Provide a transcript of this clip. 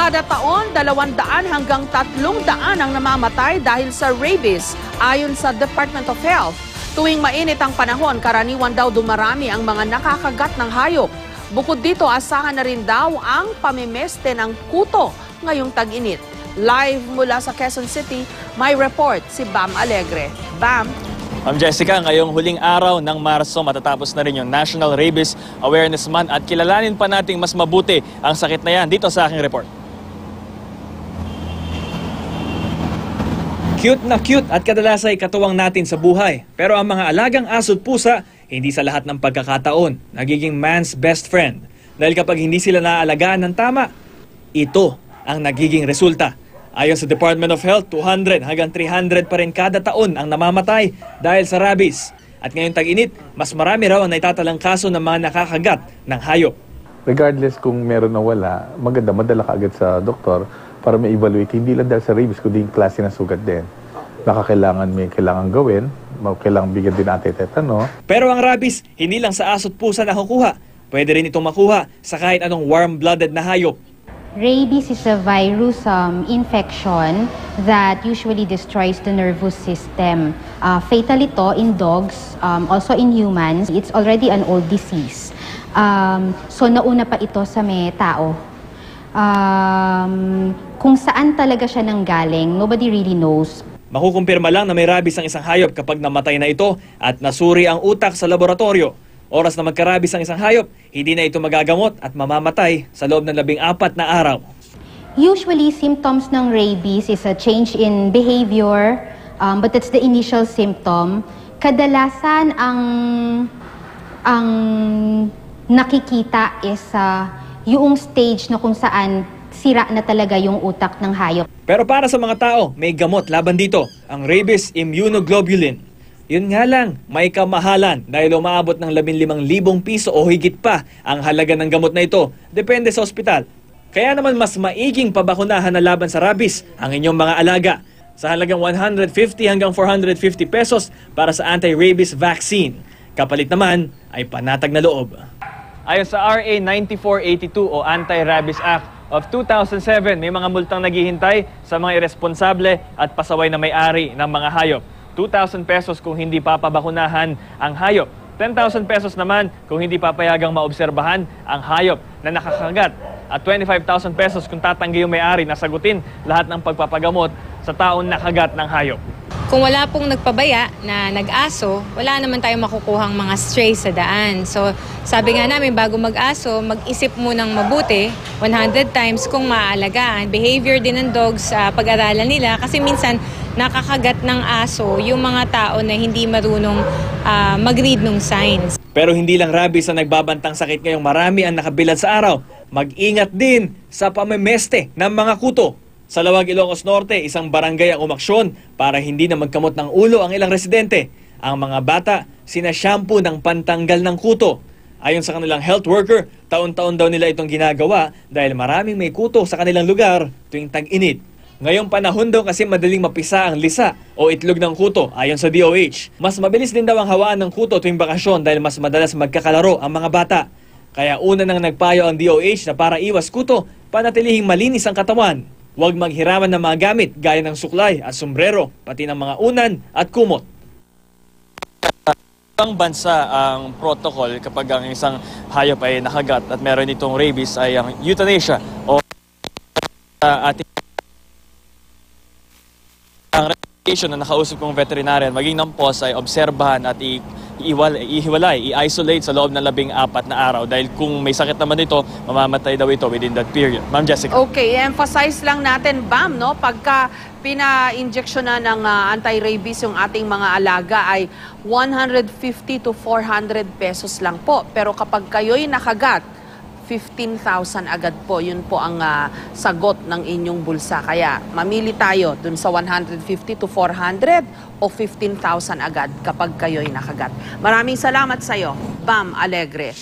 Kada taon, 200 hanggang 300 ang namamatay dahil sa rabies, ayon sa Department of Health. Tuwing mainit ang panahon, karaniwan daw dumarami ang mga nakakagat ng hayop. Bukod dito, asahan na rin daw ang pamimeste ng kuto ngayong tag-init. Live mula sa Quezon City, may report si Bam Alegre. Bam? Ma'am Jessica, ngayong huling araw ng Marso, matatapos na rin yung National Rabies Awareness Month at kilalanin pa nating mas mabuti ang sakit na yan dito sa aking report. Cute na cute at kadalas ay katuwang natin sa buhay. Pero ang mga alagang aso at pusa, hindi sa lahat ng pagkakataon nagiging man's best friend. Dahil kapag hindi sila naaalagaan ng tama, ito ang nagiging resulta. Ayon sa Department of Health, 200 hanggang 300 pa rin kada taon ang namamatay dahil sa rabies. At ngayong tag-init, mas marami raw ang naitatalang kaso ng mga nakakagat ng hayop. Regardless kung meron o wala, maganda madala ka agad sa doktor para ma-evaluate, hindi lang dahil sa rabies, kundi yung klase ng sugat din. Baka may kailangan gawin, kailangan bigyan din natin tetano. Pero ang rabies, hindi lang sa aso at pusa nakukuha. Pwede rin itong makuha sa kahit anong warm-blooded na hayop. Rabies is a virus infection that usually destroys the nervous system. Fatal ito in dogs, also in humans. It's already an old disease. So nauna pa ito sa may tao. Kung saan talaga siya nanggaling, nobody really knows. Makukumpirma lang na may rabies ang isang hayop kapag namatay na ito at nasuri ang utak sa laboratorio. Oras na magkarabis ang isang hayop, hindi na ito magagamot at mamamatay sa loob ng 14 na araw. Usually, symptoms ng rabies is a change in behavior, but that's the initial symptom. Kadalasan ang nakikita is yung stage na kung saan sira na talaga yung utak ng hayop. Pero para sa mga tao, may gamot laban dito, ang rabies immunoglobulin. Yun nga lang, may kamahalan dahil umaabot ng 15,000 piso o higit pa ang halaga ng gamot na ito. Depende sa ospital. Kaya naman mas maiging pabakunahan na laban sa rabies ang inyong mga alaga sa halagang 150 hanggang 450 pesos para sa anti-rabies vaccine. Kapalit naman ay panatag na loob. Ayon sa RA 9482 o Anti-Rabies Act of 2007, may mga multang naghihintay sa mga irresponsable at pasaway na may-ari ng mga hayop. 2,000 pesos kung hindi papabakunahan ang hayop. 10,000 pesos naman kung hindi papayagang maobserbahan ang hayop na nakakagat. At 25,000 pesos kung tatanggi yung may-ari na sagutin lahat ng pagpapagamot sa taong nakagat ng hayop. Kung wala pong nagpabaya na nag-aso, wala naman tayong makukuhang mga stray sa daan. So sabi nga namin, bago mag-aso, mag-isip munang mabuti 100 times kung maaalagaan. Behavior din ng dogs, pag-aralan nila. Kasi minsan nakakagat ng aso yung mga tao na hindi marunong mag-read ng signs. Pero hindi lang rabies ang nagbabantang sakit ngayong marami ang nakabilad sa araw. Mag-ingat din sa pamimeste ng mga kuto. Sa Lawag, Ilocos Norte, isang barangay ang umaksyon para hindi na magkamot ng ulo ang ilang residente. Ang mga bata, sinashampoo ng pantanggal ng kuto. Ayon sa kanilang health worker, taon-taon daw nila itong ginagawa dahil maraming may kuto sa kanilang lugar tuwing tag-init. Ngayong panahon daw kasi madaling mapisa ang lisa o itlog ng kuto ayon sa DOH. Mas mabilis din daw ang hawaan ng kuto tuwing bakasyon dahil mas madalas magkakalaro ang mga bata. Kaya una nang nagpayo ang DOH na para iwas kuto, panatilihing malinis ang katawan. Huwag maghiraman ng mga gamit gaya ng suklay at sombrero, pati ng mga unan at kumot. Ang bansa ang protocol kapag ang isang hayop ay nakagat at meron itong rabies ay ang euthanasia o ating ang recommendation na nakausap kong veterinarian maging ng POS ay obserbahan at ihiwalay, i-isolate sa loob ng 14 na araw dahil kung may sakit naman ito, mamamatay daw ito within that period. Ma'am Jessica. Okay, emphasize lang natin, Bam, no? Pagka pina-injection na ng anti-rabies yung ating mga alaga ay 150 to 400 pesos lang po. Pero kapag kayo'y nakagat, 15,000 agad po. Yun po ang sagot ng inyong bulsa. Kaya mamili tayo dun sa 150 to 400 o 15,000 agad kapag kayo'y nakagat. Maraming salamat sa iyo, Bam Alegre.